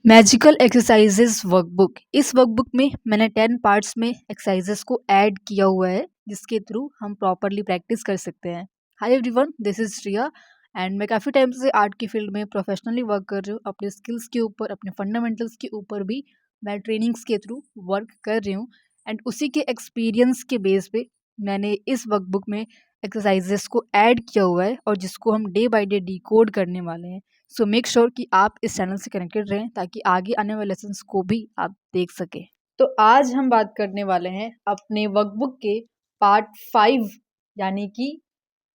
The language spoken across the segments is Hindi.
Magical exercises workbook. इस वर्कबुक में मैंने 10 पार्ट्स में एक्सरसाइजेस को ऐड किया हुआ है जिसके थ्रू हम प्रॉपरली प्रैक्टिस कर सकते हैं। Hi everyone, this is Shriya and मैं काफ़ी टाइम से आर्ट की फील्ड में प्रोफेशनली वर्क कर रही हूँ। अपने स्किल्स के ऊपर, अपने फंडामेंटल्स के ऊपर भी मैं ट्रेनिंग्स के थ्रू वर्क कर रही हूँ एंड उसी के एक्सपीरियंस के बेस पे मैंने इस वर्कबुक में एक्सरसाइजेस को ऐड किया हुआ है और जिसको हम डे बाय डे डिकोड करने वाले हैं। सो मेक श्योर कि आप इस चैनल से कनेक्टेड रहें ताकि आगे आने वाले लेसन्स को भी आप देख सकें। तो आज हम बात करने वाले हैं अपने वर्कबुक के पार्ट 5 यानी कि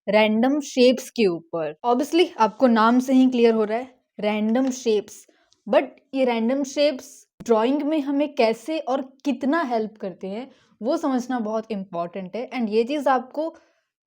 रैंडम शेप्स के ऊपर। ऑब्वियसली आपको नाम से ही क्लियर हो रहा है रैंडम शेप्स, बट ये रैंडम शेप्स ड्राइंग में हमें कैसे और कितना हेल्प करते हैं वो समझना बहुत इम्पॉर्टेंट है। एंड ये चीज़ आपको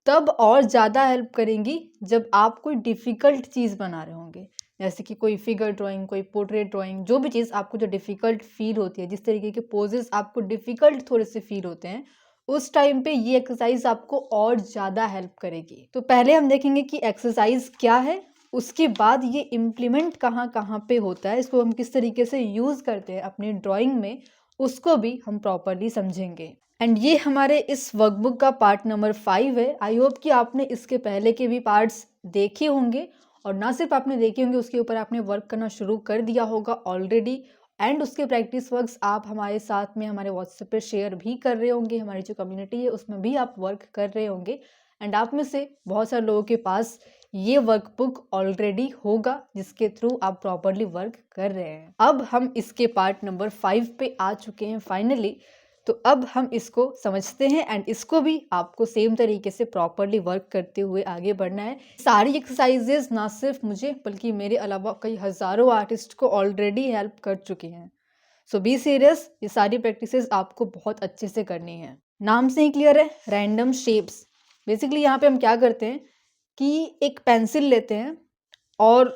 तब और ज़्यादा हेल्प करेंगी जब आप कोई डिफ़िकल्ट चीज़ बना रहे होंगे, जैसे कि कोई फिगर ड्राइंग, कोई पोर्ट्रेट ड्राइंग, जो भी चीज़ आपको जो डिफ़िकल्ट फील होती है, जिस तरीके के पोजेस आपको डिफ़िकल्ट थोड़े से फील होते हैं, उस टाइम पे ये एक्सरसाइज आपको और ज़्यादा हेल्प करेगी। तो पहले हम देखेंगे कि एक्सरसाइज क्या है, उसके बाद ये इम्प्लीमेंट कहाँ कहाँ पे होता है, इसको हम किस तरीके से यूज़ करते हैं अपनी ड्राइंग में, उसको भी हम प्रॉपरली समझेंगे। एंड ये हमारे इस वर्कबुक का पार्ट नंबर 5 है। आई होप कि आपने इसके पहले के भी पार्ट्स देखे होंगे और ना सिर्फ आपने देखे होंगे, उसके ऊपर आपने वर्क करना शुरू कर दिया होगा ऑलरेडी। एंड उसके प्रैक्टिस वर्क्स आप हमारे साथ में हमारे व्हाट्सएप पे शेयर भी कर रहे होंगे, हमारी जो कम्युनिटी है उसमें भी आप वर्क कर रहे होंगे। एंड आप में से बहुत सारे लोगों के पास ये वर्कबुक ऑलरेडी होगा जिसके थ्रू आप प्रॉपरली वर्क कर रहे हैं। अब हम इसके पार्ट नंबर 5 पे आ चुके हैं फाइनली। तो अब हम इसको समझते हैं एंड इसको भी आपको सेम तरीके से प्रॉपरली वर्क करते हुए आगे बढ़ना है। सारी एक्सरसाइजेज ना सिर्फ मुझे बल्कि मेरे अलावा कई हज़ारों आर्टिस्ट को ऑलरेडी हेल्प कर चुकी हैं। सो बी सीरियस, ये सारी प्रैक्टिसेस आपको बहुत अच्छे से करनी है। नाम से ही क्लियर है, रैंडम शेप्स। बेसिकली यहाँ पे हम क्या करते हैं कि एक पेंसिल लेते हैं और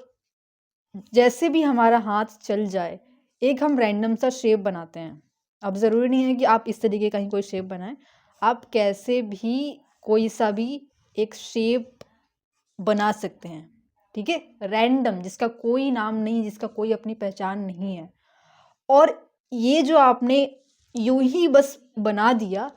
जैसे भी हमारा हाथ चल जाए एक हम रैंडम सा शेप बनाते हैं। अब ज़रूरी नहीं है कि आप इस तरीके का ही कोई शेप बनाएं, आप कैसे भी कोई सा भी एक शेप बना सकते हैं, ठीक है, रैंडम, जिसका कोई नाम नहीं, जिसका कोई अपनी पहचान नहीं है। और ये जो आपने यूं ही बस बना दिया,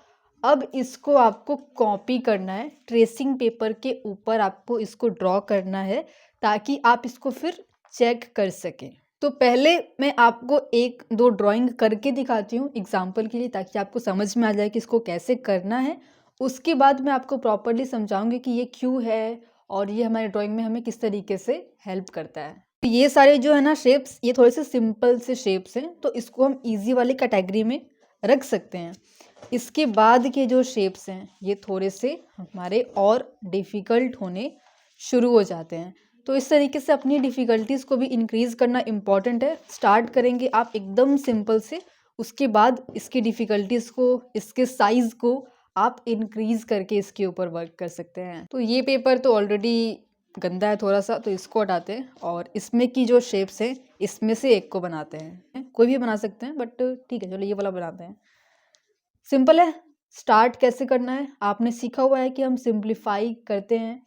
अब इसको आपको कॉपी करना है, ट्रेसिंग पेपर के ऊपर आपको इसको ड्रॉ करना है ताकि आप इसको फिर चेक कर सकें। तो पहले मैं आपको एक दो ड्राइंग करके दिखाती हूँ एग्जाम्पल के लिए, ताकि आपको समझ में आ जाए कि इसको कैसे करना है। उसके बाद मैं आपको प्रॉपरली समझाऊंगी कि ये क्यों है और ये हमारे ड्राइंग में हमें किस तरीके से हेल्प करता है। तो ये सारे जो है ना शेप्स, ये थोड़े से सिंपल से शेप्स हैं, तो इसको हम इजी वाली कैटेगरी में रख सकते हैं। इसके बाद के जो शेप्स हैं ये थोड़े से हमारे और डिफ़िकल्ट होने शुरू हो जाते हैं। तो इस तरीके से अपनी डिफ़िकल्टीज़ को भी इंक्रीज़ करना इम्पॉर्टेंट है। स्टार्ट करेंगे आप एकदम सिंपल से, उसके बाद इसकी डिफ़िकल्टीज़ को, इसके साइज़ को आप इंक्रीज़ करके इसके ऊपर वर्क कर सकते हैं। तो ये पेपर तो ऑलरेडी गंदा है थोड़ा सा, तो इसको हटाते हैं और इसमें की जो शेप्स हैं इसमें से एक को बनाते हैं। कोई भी बना सकते हैं बट ठीक है, चलो ये वाला बनाते हैं। सिंपल है। स्टार्ट कैसे करना है आपने सीखा हुआ है कि हम सिंप्लीफाई करते हैं।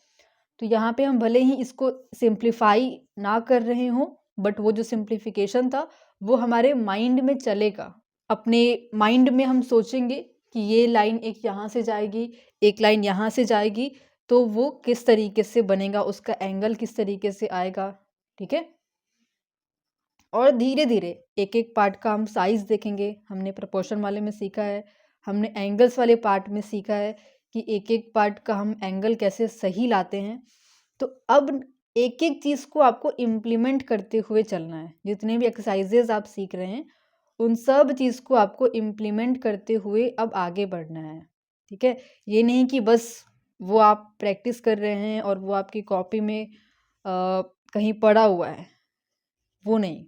तो यहाँ पे हम भले ही इसको सिंप्लीफाई ना कर रहे हों, बट वो जो सिंप्लीफिकेशन था वो हमारे माइंड में चलेगा। अपने माइंड में हम सोचेंगे कि ये लाइन एक यहाँ से जाएगी, एक लाइन यहाँ से जाएगी, तो वो किस तरीके से बनेगा, उसका एंगल किस तरीके से आएगा, ठीक है। और धीरे धीरे एक एक पार्ट का हम साइज़ देखेंगे। हमने प्रोपोर्शन वाले में सीखा है, हमने एंगल्स वाले पार्ट में सीखा है कि एक एक पार्ट का हम एंगल कैसे सही लाते हैं। तो अब एक एक चीज़ को आपको इम्प्लीमेंट करते हुए चलना है। जितने भी एक्सरसाइजेज आप सीख रहे हैं उन सब चीज़ को आपको इम्प्लीमेंट करते हुए अब आगे बढ़ना है, ठीक है। ये नहीं कि बस वो आप प्रैक्टिस कर रहे हैं और वो आपकी कॉपी में कहीं पड़ा हुआ है, वो नहीं।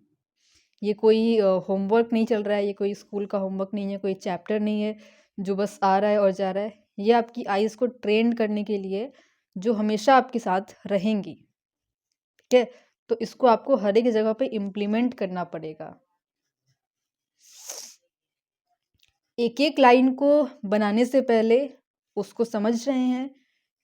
ये कोई होमवर्क नहीं चल रहा है, ये कोई स्कूल का होमवर्क नहीं है, कोई चैप्टर नहीं है जो बस आ रहा है और जा रहा है। ये आपकी आइज़ को ट्रेन करने के लिए जो हमेशा आपके साथ रहेंगी, ठीक है। तो इसको आपको हर एक जगह पे इम्प्लीमेंट करना पड़ेगा। एक एक लाइन को बनाने से पहले उसको समझ रहे हैं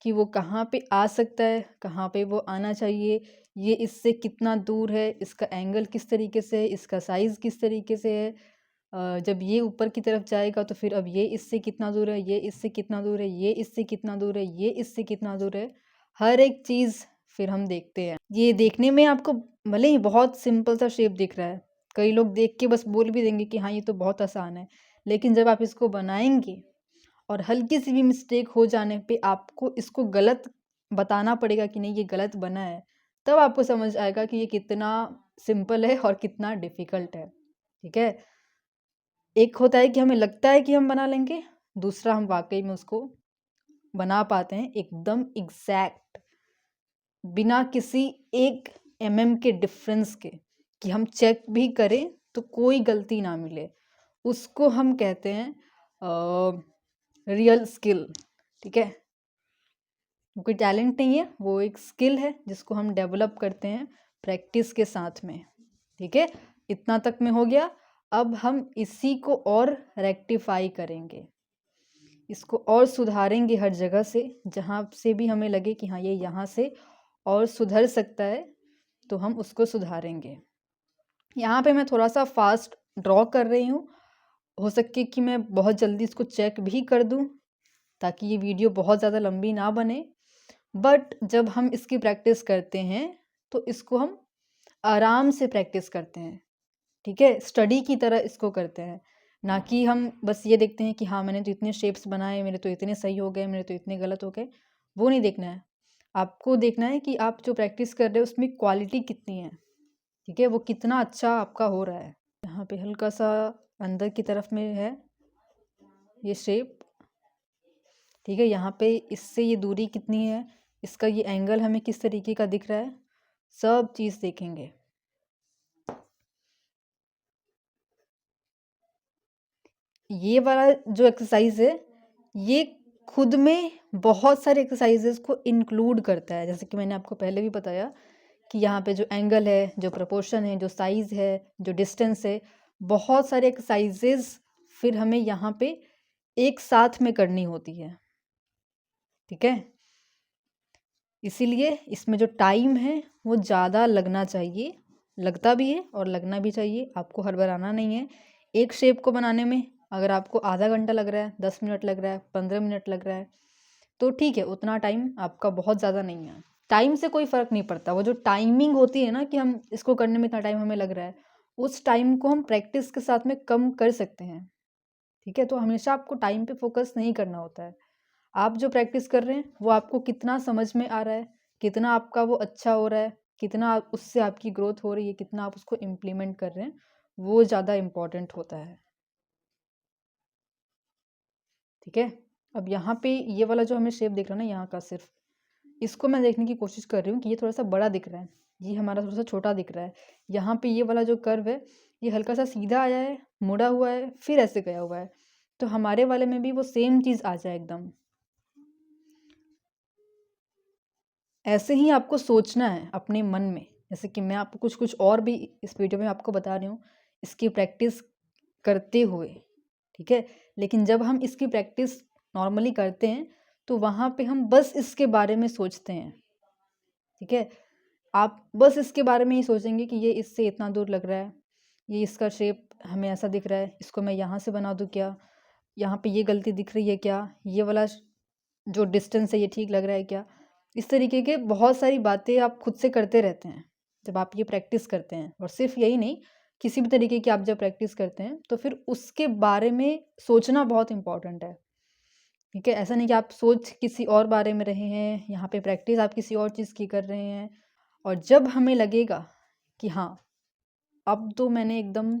कि वो कहाँ पे आ सकता है, कहाँ पे वो आना चाहिए, ये इससे कितना दूर है, इसका एंगल किस तरीके से है, इसका साइज़ किस तरीके से है। जब ये ऊपर की तरफ जाएगा तो फिर अब ये इससे कितना दूर है, ये इससे कितना दूर है, ये इससे कितना दूर है, ये इससे कितना दूर है। हर एक चीज़ फिर हम देखते हैं। ये देखने में आपको भले ही बहुत सिंपल सा शेप दिख रहा है, कई लोग देख के बस बोल भी देंगे कि हाँ ये तो बहुत आसान है, लेकिन जब आप इसको बनाएंगे और हल्की सी भी मिस्टेक हो जाने पे आपको इसको गलत बताना पड़ेगा कि नहीं ये गलत बना है, तब आपको समझ आएगा कि ये कितना सिंपल है और कितना डिफ़िकल्ट है। ठीक है? एक होता है कि हमें लगता है कि हम बना लेंगे, दूसरा हम वाक़ई में उसको बना पाते हैं एकदम एग्ज़ैक्ट, बिना किसी 1 mm के डिफ़रेंस के, कि हम चेक भी करें तो कोई गलती ना मिले। उसको हम कहते हैं रियल स्किल। ठीक है? वो कोई टैलेंट नहीं है, वो एक स्किल है जिसको हम डेवलप करते हैं प्रैक्टिस के साथ में। ठीक है? इतना तक में हो गया। अब हम इसी को और रेक्टिफाई करेंगे, इसको और सुधारेंगे हर जगह से, जहाँ से भी हमें लगे कि हाँ ये यहाँ से और सुधर सकता है तो हम उसको सुधारेंगे। यहाँ पे मैं थोड़ा सा फास्ट ड्रॉ कर रही हूँ, हो सके कि मैं बहुत जल्दी इसको चेक भी कर दूँ ताकि ये वीडियो बहुत ज़्यादा लंबी ना बने। बट जब हम इसकी प्रैक्टिस करते हैं तो इसको हम आराम से प्रैक्टिस करते हैं। ठीक है? स्टडी की तरह इसको करते हैं, ना कि हम बस ये देखते हैं कि हाँ मैंने तो इतने शेप्स बनाए, मेरे तो इतने सही हो गए, मेरे तो इतने गलत हो गए। वो नहीं देखना है, आपको देखना है कि आप जो प्रैक्टिस कर रहे हो उसमें क्वालिटी कितनी है। ठीक है? वो कितना अच्छा आपका हो रहा है। यहाँ पे हल्का सा अंदर की तरफ में है ये शेप। ठीक है? यहाँ पे इससे ये दूरी कितनी है, इसका ये एंगल हमें किस तरीके का दिख रहा है, सब चीज़ देखेंगे। ये वाला जो एक्सरसाइज है ये खुद में बहुत सारे एक्सरसाइजेस को इंक्लूड करता है। जैसे कि मैंने आपको पहले भी बताया कि यहाँ पे जो एंगल है, जो प्रोपोर्शन है, जो साइज़ है, जो डिस्टेंस है, बहुत सारे एक्सरसाइजेस फिर हमें यहाँ पे एक साथ में करनी होती है। ठीक है? इसीलिए इसमें जो टाइम है वो ज़्यादा लगना चाहिए, लगता भी है और लगना भी चाहिए। आपको हड़बड़ाना नहीं है। एक शेप को बनाने में अगर आपको आधा घंटा लग रहा है, 10 मिनट लग रहा है, 15 मिनट लग रहा है, तो ठीक है, उतना टाइम आपका बहुत ज़्यादा नहीं है। टाइम से कोई फ़र्क नहीं पड़ता। वो जो टाइमिंग होती है ना कि हम इसको करने में इतना टाइम हमें लग रहा है, उस टाइम को हम प्रैक्टिस के साथ में कम कर सकते हैं। ठीक है? तो हमेशा आपको टाइम पे फ़ोकस नहीं करना होता है। आप जो प्रैक्टिस कर रहे हैं वो आपको कितना समझ में आ रहा है, कितना आपका वो अच्छा हो रहा है, कितना उससे आपकी ग्रोथ हो रही है, कितना आप उसको इम्प्लीमेंट कर रहे हैं, वो ज़्यादा इम्पोर्टेंट होता है। ठीक है? अब यहाँ पे ये वाला जो हमें शेप दिख रहा है ना यहाँ का, सिर्फ इसको मैं देखने की कोशिश कर रही हूँ कि ये थोड़ा सा बड़ा दिख रहा है, ये हमारा थोड़ा सा छोटा दिख रहा है। यहाँ पे ये वाला जो कर्व है ये हल्का सा सीधा आया है, मुड़ा हुआ है, फिर ऐसे गया हुआ है। तो हमारे वाले में भी वो सेम चीज़ आ जाए एकदम। ऐसे ही आपको सोचना है अपने मन में। जैसे कि मैं आपको कुछ कुछ और भी इस वीडियो में आपको बता रही हूँ इसकी प्रैक्टिस करते हुए। ठीक है? लेकिन जब हम इसकी प्रैक्टिस नॉर्मली करते हैं तो वहाँ पे हम बस इसके बारे में सोचते हैं। ठीक है? आप बस इसके बारे में ही सोचेंगे कि ये इससे इतना दूर लग रहा है, ये इसका शेप हमें ऐसा दिख रहा है, इसको मैं यहाँ से बना दूँ क्या, यहाँ पे ये गलती दिख रही है क्या, ये वाला जो डिस्टेंस है ये ठीक लग रहा है क्या। इस तरीके के बहुत सारी बातें आप खुद से करते रहते हैं जब आप ये प्रैक्टिस करते हैं। और सिर्फ यही नहीं, किसी भी तरीके की आप जब प्रैक्टिस करते हैं तो फिर उसके बारे में सोचना बहुत इम्पॉर्टेंट है। ठीक है? ऐसा नहीं कि आप सोच किसी और बारे में रहे हैं, यहाँ पे प्रैक्टिस आप किसी और चीज़ की कर रहे हैं, और जब हमें लगेगा कि हाँ अब तो मैंने एकदम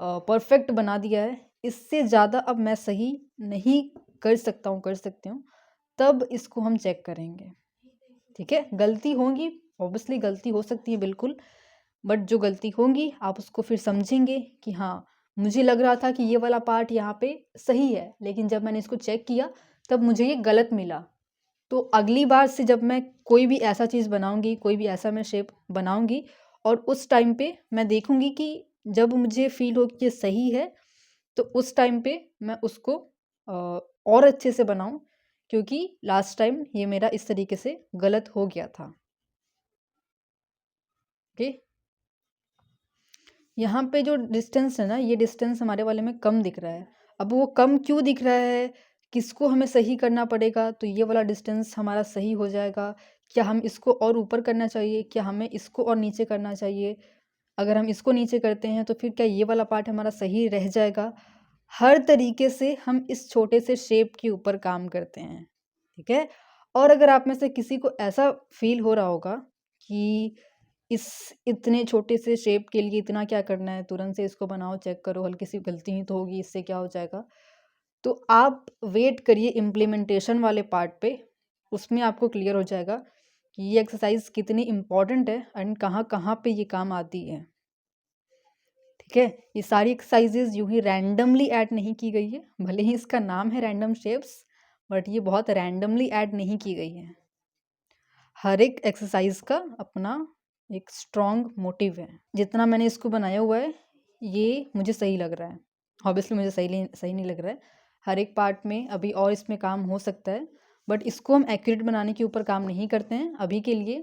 परफेक्ट बना दिया है, इससे ज़्यादा अब मैं सही नहीं कर सकता हूँ, कर सकती हूँ, तब इसको हम चेक करेंगे। ठीक है? गलती होंगी, ऑब्वियसली गलती हो सकती है बिल्कुल, बट जो गलती होंगी आप उसको फिर समझेंगे कि हाँ मुझे लग रहा था कि ये वाला पार्ट यहाँ पे सही है, लेकिन जब मैंने इसको चेक किया तब मुझे ये गलत मिला। तो अगली बार से जब मैं कोई भी ऐसा चीज़ बनाऊँगी, कोई भी ऐसा मैं शेप बनाऊँगी, और उस टाइम पे मैं देखूँगी कि जब मुझे फ़ील हो कि ये सही है, तो उस टाइम पे मैं उसको और अच्छे से बनाऊँ, क्योंकि लास्ट टाइम ये मेरा इस तरीके से गलत हो गया था। ओके, यहाँ पे जो डिस्टेंस है ना, ये डिस्टेंस हमारे वाले में कम दिख रहा है। अब वो कम क्यों दिख रहा है, किसको हमें सही करना पड़ेगा, तो ये वाला डिस्टेंस हमारा सही हो जाएगा। क्या हम इसको और ऊपर करना चाहिए, क्या हमें इसको और नीचे करना चाहिए? अगर हम इसको नीचे करते हैं तो फिर क्या ये वाला पार्ट हमारा सही रह जाएगा? हर तरीके से हम इस छोटे से शेप के ऊपर काम करते हैं, ठीक है। और अगर आप में से किसी को ऐसा फील हो रहा होगा कि इस इतने छोटे से शेप के लिए इतना क्या करना है, तुरंत से इसको बनाओ, चेक करो, हल्की सी गलती ही तो होगी, इससे क्या हो जाएगा, तो आप वेट करिए इम्प्लीमेंटेशन वाले पार्ट पे। उसमें आपको क्लियर हो जाएगा कि ये एक्सरसाइज कितनी इम्पॉर्टेंट है एंड कहाँ कहाँ पे ये काम आती है, ठीक है। ये सारी एक्सरसाइजेज यूं ही रैंडमली ऐड नहीं की गई है, भले ही इसका नाम है रैंडम शेप्स, बट ये बहुत रैंडमली ऐड नहीं की गई है। हर एक एक्सरसाइज का अपना एक स्ट्रॉन्ग मोटिव है। जितना मैंने इसको बनाया हुआ है ये मुझे सही लग रहा है, ऑब्वियसली मुझे सही नहीं लग रहा है। हर एक पार्ट में अभी और इसमें काम हो सकता है, बट इसको हम एक्यूरेट बनाने के ऊपर काम नहीं करते हैं अभी के लिए,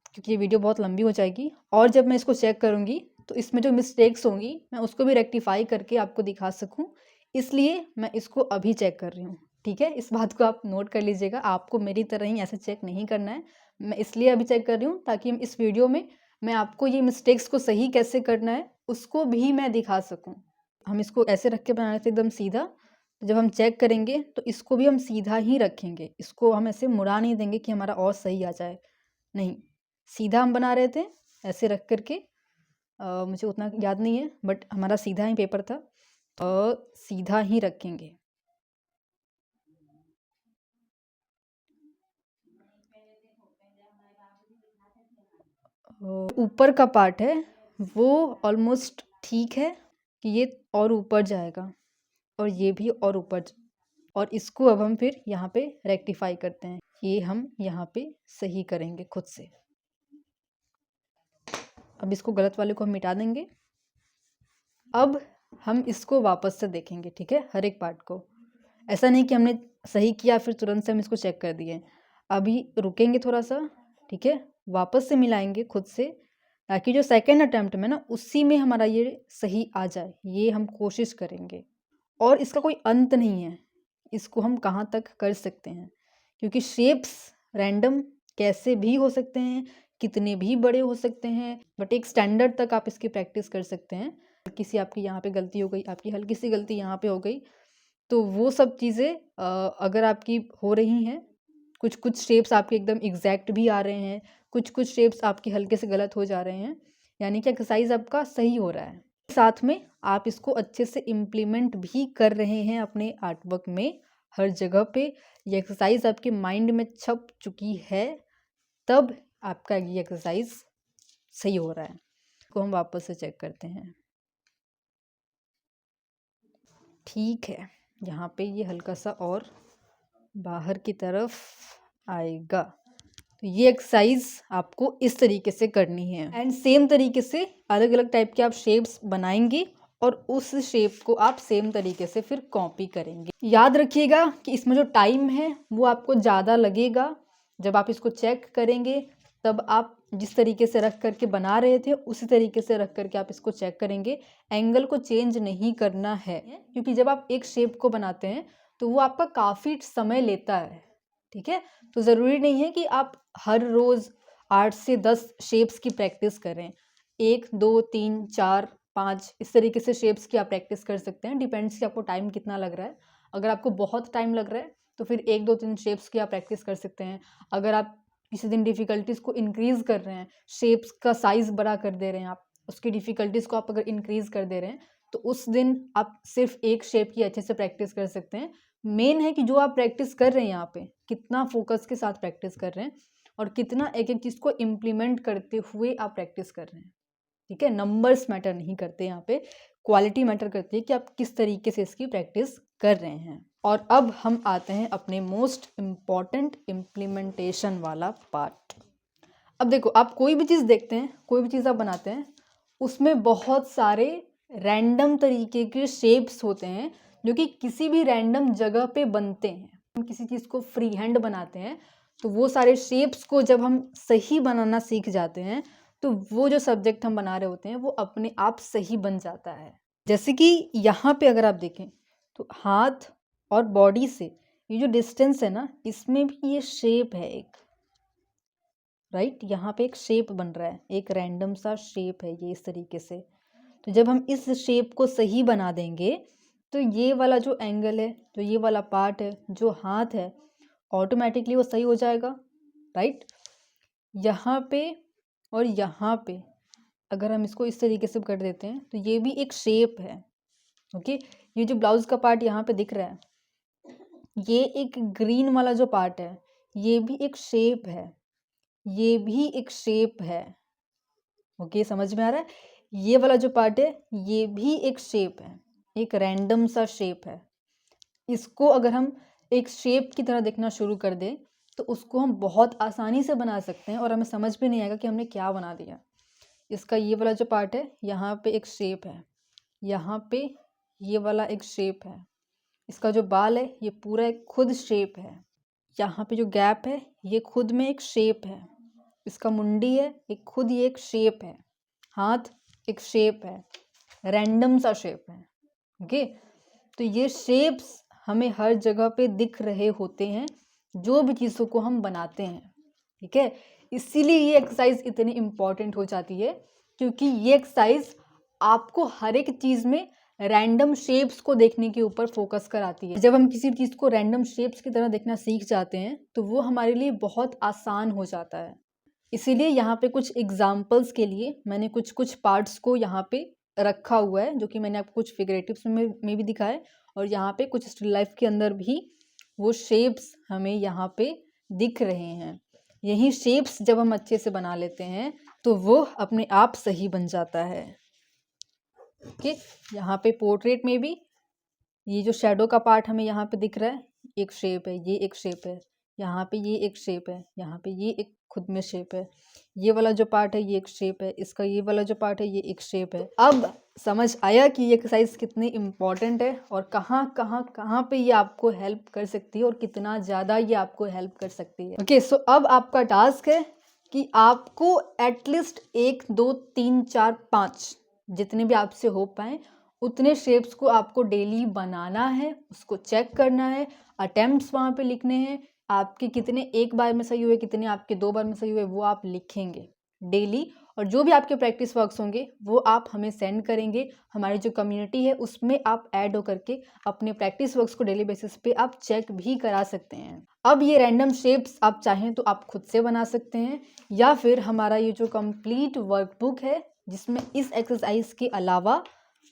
क्योंकि ये वीडियो बहुत लंबी हो जाएगी। और जब मैं इसको चेक करूँगी तो इसमें जो मिस्टेक्स होंगी मैं उसको भी रेक्टिफाई करके आपको दिखा सकूँ, इसलिए मैं इसको अभी चेक कर रही हूँ, ठीक है। इस बात को आप नोट कर लीजिएगा, आपको मेरी तरह ही ऐसे चेक नहीं करना है। मैं इसलिए अभी चेक कर रही हूँ ताकि इस वीडियो में मैं आपको ये मिस्टेक्स को सही कैसे करना है उसको भी मैं दिखा सकूँ। हम इसको ऐसे रख के बनाने से एकदम सीधा, जब हम चेक करेंगे तो इसको भी हम सीधा ही रखेंगे, इसको हम ऐसे मुड़ा नहीं देंगे कि हमारा और सही आ जाए, नहीं, सीधा हम बना रहे थे ऐसे रख करके। मुझे उतना याद नहीं है बट हमारा सीधा ही पेपर था, सीधा ही रखेंगे। ऊपर का पार्ट है वो ऑलमोस्ट ठीक है कि ये और ऊपर जाएगा और ये भी और ऊपर, और इसको अब हम फिर यहाँ पे रेक्टिफाई करते हैं, ये हम यहाँ पे सही करेंगे खुद से। अब इसको गलत वाले को हम मिटा देंगे। अब हम इसको वापस से देखेंगे, ठीक है, हर एक पार्ट को। ऐसा नहीं कि हमने सही किया फिर तुरंत से हम इसको चेक कर दिए, अभी रुकेंगे थोड़ा सा, ठीक है, वापस से मिलाएंगे खुद से, ताकि जो सेकेंड अटैम्प्ट में ना उसी में हमारा ये सही आ जाए, ये हम कोशिश करेंगे। और इसका कोई अंत नहीं है, इसको हम कहाँ तक कर सकते हैं, क्योंकि शेप्स रैंडम कैसे भी हो सकते हैं, कितने भी बड़े हो सकते हैं, बट एक स्टैंडर्ड तक आप इसकी प्रैक्टिस कर सकते हैं। किसी आपकी यहाँ पे गलती हो गई, आपकी हल्की सी गलती यहाँ पे हो गई, तो वो सब चीज़ें अगर आपकी हो रही हैं, कुछ कुछ शेप्स आपके एकदम एग्जैक्ट भी आ रहे हैं, कुछ कुछ शेप्स आपके हल्के से गलत हो जा रहे हैं, यानी कि एक्सरसाइज आपका सही हो रहा है। साथ में आप इसको अच्छे से इम्प्लीमेंट भी कर रहे हैं अपने आर्टवर्क में, हर जगह पे ये एक्सरसाइज आपके माइंड में छप चुकी है, तब आपका ये एक्सरसाइज सही हो रहा है। इसको हम वापस से चेक करते हैं, ठीक है, यहाँ पे ये हल्का सा और बाहर की तरफ आएगा। तो ये एक्सरसाइज आपको इस तरीके से करनी है, एंड सेम तरीके से अलग अलग टाइप के आप शेप्स बनाएंगे और उस शेप को आप सेम तरीके से फिर कॉपी करेंगे। याद रखिएगा कि इसमें जो टाइम है वो आपको ज़्यादा लगेगा, जब आप इसको चेक करेंगे तब आप जिस तरीके से रख करके बना रहे थे उसी तरीके से रख करके आप इसको चेक करेंगे। एंगल को चेंज नहीं करना है, क्योंकि जब आप एक शेप को बनाते हैं तो वो आपका काफ़ी समय लेता है, ठीक है। तो ज़रूरी नहीं है कि आप हर रोज़ 8 से 10 शेप्स की प्रैक्टिस करें, 1 2 3 4 5 इस तरीके से शेप्स की आप प्रैक्टिस कर सकते हैं, डिपेंड्स कि आपको टाइम कितना लग रहा है। अगर आपको बहुत टाइम लग रहा है तो फिर 1 2 3 शेप्स की आप प्रैक्टिस कर सकते हैं। अगर आप किसी दिन डिफ़िकल्टीज़ को इंक्रीज़ कर रहे हैं, शेप्स का साइज़ बड़ा कर दे रहे हैं, आप उसकी डिफ़िकल्टीज़ को आप अगर इंक्रीज़ कर दे रहे हैं तो उस दिन आप सिर्फ एक शेप की अच्छे से प्रैक्टिस कर सकते हैं। मेन है कि जो आप प्रैक्टिस कर रहे हैं यहाँ पे कितना फोकस के साथ प्रैक्टिस कर रहे हैं और कितना एक एक चीज़ को इम्प्लीमेंट करते हुए आप प्रैक्टिस कर रहे हैं, ठीक है। नंबर्स मैटर नहीं करते यहाँ पे, क्वालिटी मैटर करती है कि आप किस तरीके से इसकी प्रैक्टिस कर रहे हैं। और अब हम आते हैं अपने मोस्ट इम्पॉर्टेंट इम्प्लीमेंटेशन वाला पार्ट। अब देखो, आप कोई भी चीज़ देखते हैं, कोई भी चीज़ आप बनाते हैं, उसमें बहुत सारे रैंडम तरीके के शेप्स होते हैं जो कि किसी भी रैंडम जगह पे बनते हैं। हम किसी चीज़ को फ्री हैंड बनाते हैं तो वो सारे शेप्स को जब हम सही बनाना सीख जाते हैं तो वो जो सब्जेक्ट हम बना रहे होते हैं वो अपने आप सही बन जाता है। जैसे कि यहाँ पे अगर आप देखें तो हाथ और बॉडी से ये जो डिस्टेंस है ना, इसमें भी ये शेप है एक, राइट। यहाँ पे एक शेप बन रहा है, एक रैंडम सा शेप है ये इस तरीके से। तो जब हम इस शेप को सही बना देंगे तो ये वाला जो एंगल है, जो ये वाला पार्ट है, जो हाथ है, ऑटोमेटिकली वो सही हो जाएगा, राइट। यहाँ पे और यहाँ पे अगर हम इसको इस तरीके से कर देते हैं तो ये भी एक शेप है, ओके। ये जो ब्लाउज का पार्ट यहाँ पे दिख रहा है, ये एक ग्रीन वाला जो पार्ट है, ये भी एक शेप है, ये भी एक शेप है, ओके। समझ में आ रहा है। ये वाला जो पार्ट है ये भी एक शेप है, एक रैंडम सा शेप है। इसको अगर हम एक शेप की तरह देखना शुरू कर दें तो उसको हम बहुत आसानी से बना सकते हैं और हमें समझ भी नहीं आएगा कि हमने क्या बना दिया। इसका ये वाला जो पार्ट है, यहाँ पे एक शेप है, यहाँ पे ये वाला एक शेप है, इसका जो बाल है ये पूरा एक खुद शेप है, यहाँ पे जो गैप है ये खुद में एक शेप है, इसका मुंडी है एक खुद ये एक शेप है, हाथ एक शेप है, रैंडम सा शेप है, ओके। तो ये शेप्स हमें हर जगह पे दिख रहे होते हैं जो भी चीज़ों को हम बनाते हैं, ठीक है। इसीलिए ये एक्सरसाइज इतनी इम्पॉर्टेंट हो जाती है, क्योंकि ये एक्सरसाइज आपको हर एक चीज़ में रैंडम शेप्स को देखने के ऊपर फोकस कराती है। जब हम किसी चीज़ को रैंडम शेप्स की तरह देखना सीख जाते हैं तो वो हमारे लिए बहुत आसान हो जाता है। इसीलिए यहाँ पे कुछ एग्जाम्पल्स के लिए मैंने कुछ कुछ पार्ट्स को यहाँ पे रखा हुआ है, जो कि मैंने आपको कुछ फिगरेटिव्स में भी दिखाया, और यहाँ पे कुछ स्टिल लाइफ के अंदर भी वो शेप्स हमें यहाँ पे दिख रहे हैं। यही शेप्स जब हम अच्छे से बना लेते हैं तो वो अपने आप सही बन जाता है, ओके। यहाँ पे पोर्ट्रेट में भी ये जो शेडो का पार्ट हमें यहाँ पे दिख रहा है, एक शेप है, ये एक शेप है, यहाँ पे ये एक शेप है, यहाँ पे ये एक खुद में शेप है, ये वाला जो पार्ट है ये एक शेप है, इसका ये वाला जो पार्ट है ये एक शेप है। अब समझ आया कि ये एक्सरसाइज कितनी इम्पॉर्टेंट है और कहाँ कहाँ कहाँ पे ये आपको हेल्प कर सकती है और कितना ज़्यादा ये आपको हेल्प कर सकती है, ओके। सो अब आपका टास्क है कि आपको एटलीस्ट 1 2 3 4 5 जितने भी आपसे हो पाए उतने शेप्स को आपको डेली बनाना है, उसको चेक करना है, अटेम्प्ट्स वहाँ पे लिखने हैं, आपके कितने एक बार में सही हुए, कितने आपके 2 बार में सही हुए, वो आप लिखेंगे डेली। और जो भी आपके प्रैक्टिस वर्क्स होंगे वो आप हमें सेंड करेंगे। हमारी जो कम्युनिटी है उसमें आप ऐड हो करके अपने प्रैक्टिस वर्क्स को डेली बेसिस पे आप चेक भी करा सकते हैं। अब ये रैंडम शेप्स आप चाहें तो आप खुद से बना सकते हैं, या फिर हमारा ये जो कंप्लीट वर्कबुक है जिसमें इस एक्सरसाइज के अलावा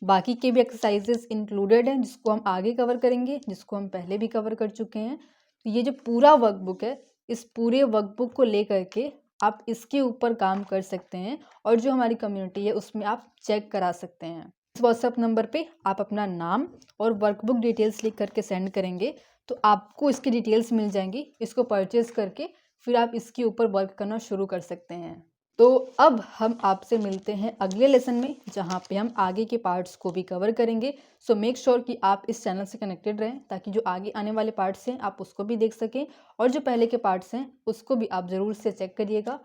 बाकी के भी एक्सरसाइजेस इंक्लूडेड हैं, जिसको हम आगे कवर करेंगे, जिसको हम पहले भी कवर कर चुके हैं। तो ये जो पूरा वर्कबुक है, इस पूरे वर्कबुक को लेकर के आप इसके ऊपर काम कर सकते हैं और जो हमारी कम्युनिटी है उसमें आप चेक करा सकते हैं। इस व्हाट्सएप नंबर पे आप अपना नाम और वर्कबुक डिटेल्स लिख करके सेंड करेंगे तो आपको इसकी डिटेल्स मिल जाएंगी। इसको परचेज करके फिर आप इसके ऊपर वर्क करना शुरू कर सकते हैं। तो अब हम आपसे मिलते हैं अगले लेसन में, जहाँ पे हम आगे के पार्ट्स को भी कवर करेंगे। सो मेक श्योर कि आप इस चैनल से कनेक्टेड रहें ताकि जो आगे आने वाले पार्ट्स हैं आप उसको भी देख सकें, और जो पहले के पार्ट्स हैं उसको भी आप ज़रूर से चेक करिएगा।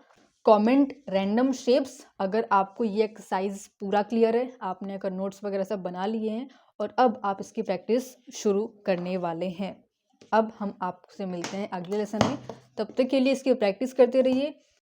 कमेंट रैंडम शेप्स अगर आपको ये एक्सरसाइज पूरा क्लियर है, आपने अगर नोट्स वगैरह सब बना लिए हैं और अब आप इसकी प्रैक्टिस शुरू करने वाले हैं। अब हम आपसे मिलते हैं अगले लेसन में, तब तक के लिए इसकी प्रैक्टिस करते रहिए।